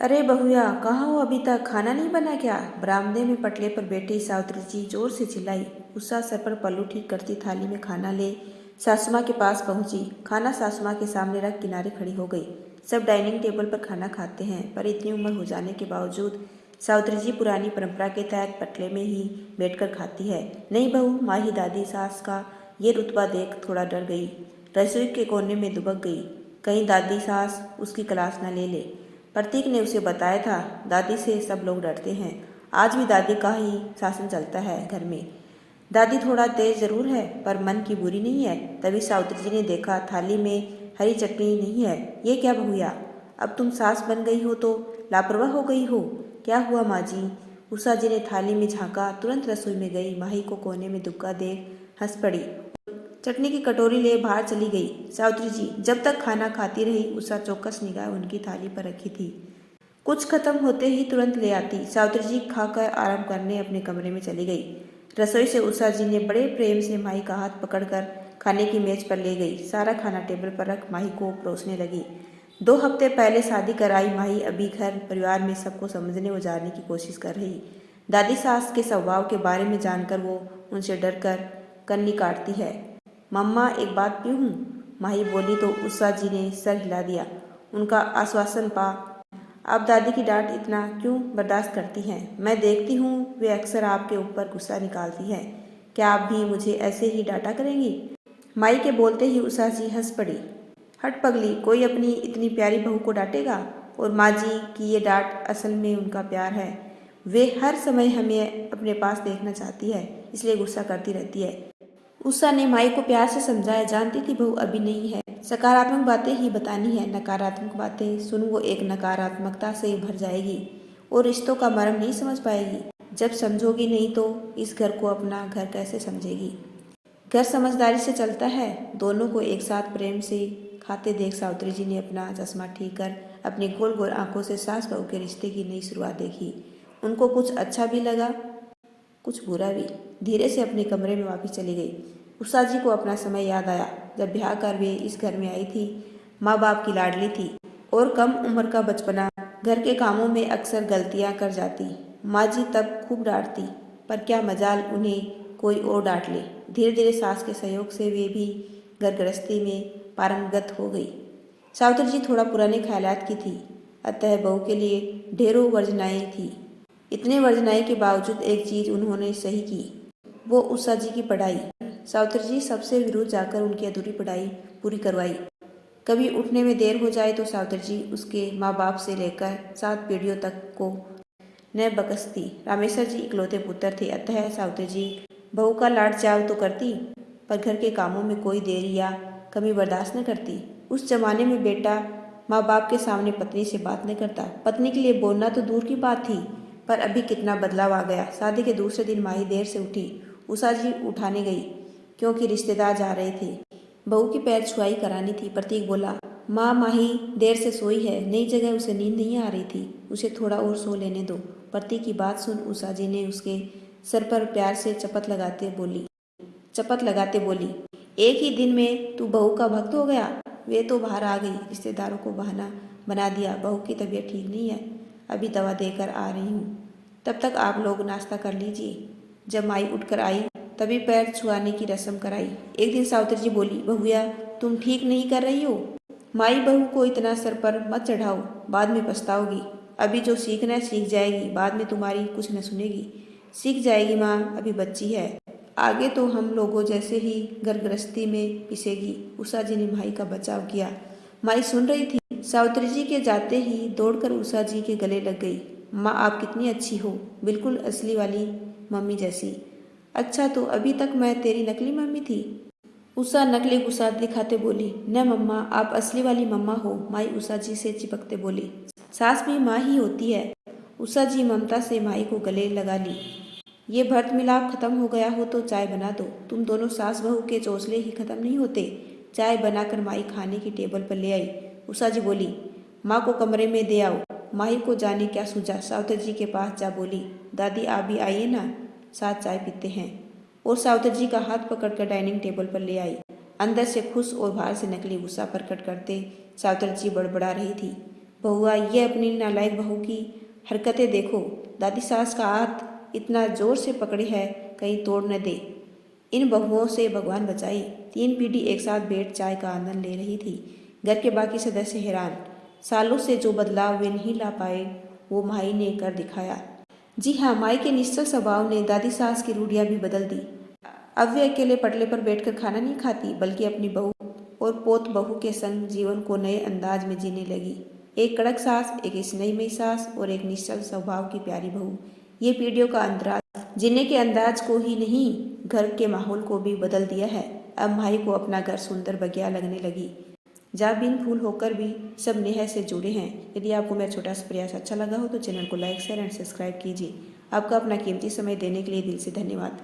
अरे बहुया, कहाँ हो अभी तक? खाना नहीं बना क्या? बरामदे में पटले पर बैठी सावित्री जी जोर से चिल्लाई। गुस्सा सर पर पल्लू ठीक करती थाली में खाना ले सासू माँ के पास पहुंची। खाना सासू माँ के सामने रख किनारे खड़ी हो गई। सब डाइनिंग टेबल पर खाना खाते हैं, पर इतनी उम्र हो जाने के बावजूद सावित्री जी पुरानी परंपरा के तहत पटले में ही बैठकर खाती है। नहीं बहू, माही दादी सास का ये रुतबा देख थोड़ा डर गई। रसोई के कोने में दुबक गई, कहीं दादी सास उसकी क्लास न ले ले। प्रतीक ने उसे बताया था, दादी से सब लोग डरते हैं। आज भी दादी का ही शासन चलता है घर में। दादी थोड़ा तेज जरूर है, पर मन की बुरी नहीं है। तभी सावित्री जी ने देखा थाली में हरी चटनी नहीं है। ये क्या बहुया, अब तुम सास बन गई हो तो लापरवाह हो गई हो? क्या हुआ माँ जी? उषा जी ने थाली में झांका, तुरंत रसोई में गई। माही को कोने में दुबका देख हंस पड़ी। चटनी की कटोरी ले बाहर चली गई। सावित्री जी जब तक खाना खाती रही, उषा चौकस निगाह उनकी थाली पर रखी थी। कुछ खत्म होते ही तुरंत ले आती। सावित्री जी खाकर आराम करने अपने कमरे में चली गई। रसोई से उषा जी ने बड़े प्रेम से माही का हाथ पकड़कर खाने की मेज पर ले गई। सारा खाना टेबल पर रख माही को परोसने लगी। 2 हफ्ते पहले शादी कराई माही अभी घर परिवार में सबको समझने व जानने की कोशिश कर रही। दादी सास के स्वभाव के बारे में जानकर वो उनसे डर कर कन्नी काटती है। मम्मा एक बात पीऊँ? माही बोली तो उषा जी ने सर हिला दिया। उनका आश्वासन पा आप दादी की डांट इतना क्यों बर्दाश्त करती हैं? मैं देखती हूँ वे अक्सर आपके ऊपर गुस्सा निकालती हैं। क्या आप भी मुझे ऐसे ही डांटा करेंगी? माई के बोलते ही उषा जी हंस पड़ी। हट पगली, कोई अपनी इतनी प्यारी बहू को डांटेगा? और माँ जी की ये डांट असल में उनका प्यार है। वे हर समय हमें अपने पास देखना चाहती है, इसलिए गुस्सा करती रहती है। उषा ने माई को प्यार से समझाया। जानती थी बहू अभी नहीं है, सकारात्मक बातें ही बतानी है। नकारात्मक बातें सुन वो एक नकारात्मकता से भर जाएगी और रिश्तों का मर्म नहीं समझ पाएगी। जब समझोगी नहीं तो इस घर को अपना घर कैसे समझेगी? घर समझदारी से चलता है। दोनों को एक साथ प्रेम से खाते देख सावित्री जी ने अपना चश्मा ठीक कर अपनी गोल गोल आंखों से सास बहू के रिश्ते की नई शुरुआत देखी। उनको कुछ अच्छा भी लगा, कुछ बुरा भी। धीरे से अपने कमरे में वापस चली गई। उषा जी को अपना समय याद आया, जब ब्याह कर वे इस घर में आई थी। माँ बाप की लाडली थी और कम उम्र का बचपना। घर के कामों में अक्सर गलतियाँ कर जाती। माँ जी तब खूब डांटती, पर क्या मजाल उन्हें कोई और डांट ले। धीरे धीरे सास के सहयोग से वे भी घर गृहस्थी में पारंगत हो गई। सावित्री जी थोड़ा पुराने ख्यालात की थी, अतः बहू के लिए ढेरों वर्जनाएं थी। इतने वर्जनाए के बावजूद एक चीज उन्होंने सही की, वो उषा जी की पढ़ाई। सावित्री जी सबसे विरुद्ध जाकर उनकी अधूरी पढ़ाई पूरी करवाई। कभी उठने में देर हो जाए तो सावित्री जी उसके माँ बाप से लेकर 7 पीढ़ियों तक को न बकसती। रामेश्वर जी इकलौते पुत्र थे, अतः सावित्री जी बहू का लाड चाव तो करती, पर घर के कामों में कोई देरी या कमी बर्दाश्त न करती। उस जमाने में बेटा माँ बाप के सामने पत्नी से बात न करता। पत्नी के लिए बोलना तो दूर की बात थी, पर अभी कितना बदलाव आ गया। शादी के दूसरे दिन माही देर से उठी। उषा जी उठाने गई, क्योंकि रिश्तेदार जा रहे थे। बहू की पैर छुआई करानी थी। प्रतीक बोला, माँ माही देर से सोई है, नई जगह उसे नींद नहीं आ रही थी, उसे थोड़ा और सो लेने दो। प्रतीक की बात सुन उषा जी ने उसके सर पर प्यार से चपत लगाते बोली, एक ही दिन में तू बहू का भक्त हो गया? वे तो बाहर आ गई, रिश्तेदारों को बहाना बना दिया। बहू की तबीयत ठीक नहीं है, अभी दवा देकर आ रही हूँ, तब तक आप लोग नाश्ता कर लीजिए। जब माई उठकर आई तभी पैर छुआने की रस्म कराई। एक दिन सावित्री जी बोली, बहुया तुम ठीक नहीं कर रही हो। माई बहू को इतना सर पर मत चढ़ाओ, बाद में पछताओगी। अभी जो सीखना है सीख जाएगी, बाद में तुम्हारी कुछ न सुनेगी। सीख जाएगी माँ, अभी बच्ची है, आगे तो हम लोगों जैसे ही घर गृहस्थी में पिसेगी। उषा जी ने माई का बचाव किया। माई सुन रही थी। सावित्री जी के जाते ही दौड़कर उषा जी के गले लग गई। माँ आप कितनी अच्छी हो, बिल्कुल असली वाली मम्मी जैसी। अच्छा तो अभी तक मैं तेरी नकली मम्मी थी? उषा नकली गुस्सा दिखाते बोली, न मम्मा आप असली वाली मम्मा हो। माई उषा जी से चिपकते बोली, सास भी माँ ही होती है। उषा जी ममता से माई को गले लगा ली। ये भर्त मिलाप खत्म हो गया हो तो चाय बना दो। तुम दोनों सास बहू के चौसले ही खत्म नहीं होते। चाय बनाकर माई खाने की टेबल पर ले आई। उषा जी बोली, माँ को कमरे में दे आओ। माही को जाने क्या सूझा, सावित्री जी के पास जा बोली, दादी आप भी आइए ना, साथ चाय पीते हैं। और सावित्री जी का हाथ पकड़कर डाइनिंग टेबल पर ले आई। अंदर से खुश और बाहर से नकली गुस्सा प्रकट करते सावित्री जी बड़बड़ा रही थी, बहुआ, ये अपनी नालायक बहू की हरकतें देखो। दादी सास का हाथ इतना जोर से पकड़ी है कहीं तोड़ न दे। इन बहुओं से भगवान बचाई। 3 पीढ़ी एक साथ बैठ चाय का आनंद ले रही थी। घर के बाकी सदस्य हैरान। सालों से जो बदलाव वे नहीं ला पाए वो माई ने कर दिखाया। जी हाँ, माई के निश्चल स्वभाव ने दादी सास की रूढ़ियाँ भी बदल दी। अब वे अकेले पटले पर बैठकर खाना नहीं खाती, बल्कि अपनी बहू और पोत बहू के संग जीवन को नए अंदाज में जीने लगी। एक कड़क सास, एक स्नेहमयी सास और एक निश्चल स्वभाव की प्यारी बहू। ये पीढ़ियों का अंतराल जीने के अंदाज को ही नहीं, घर के माहौल को भी बदल दिया है। अब माई को अपना घर सुंदर बगिया लगने लगी, जहाँ बिन फूल होकर भी सब नेह से जुड़े हैं। यदि आपको मेरा छोटा सा प्रयास अच्छा लगा हो तो चैनल को लाइक, शेयर एंड सब्सक्राइब कीजिए। आपका अपना कीमती समय देने के लिए दिल से धन्यवाद।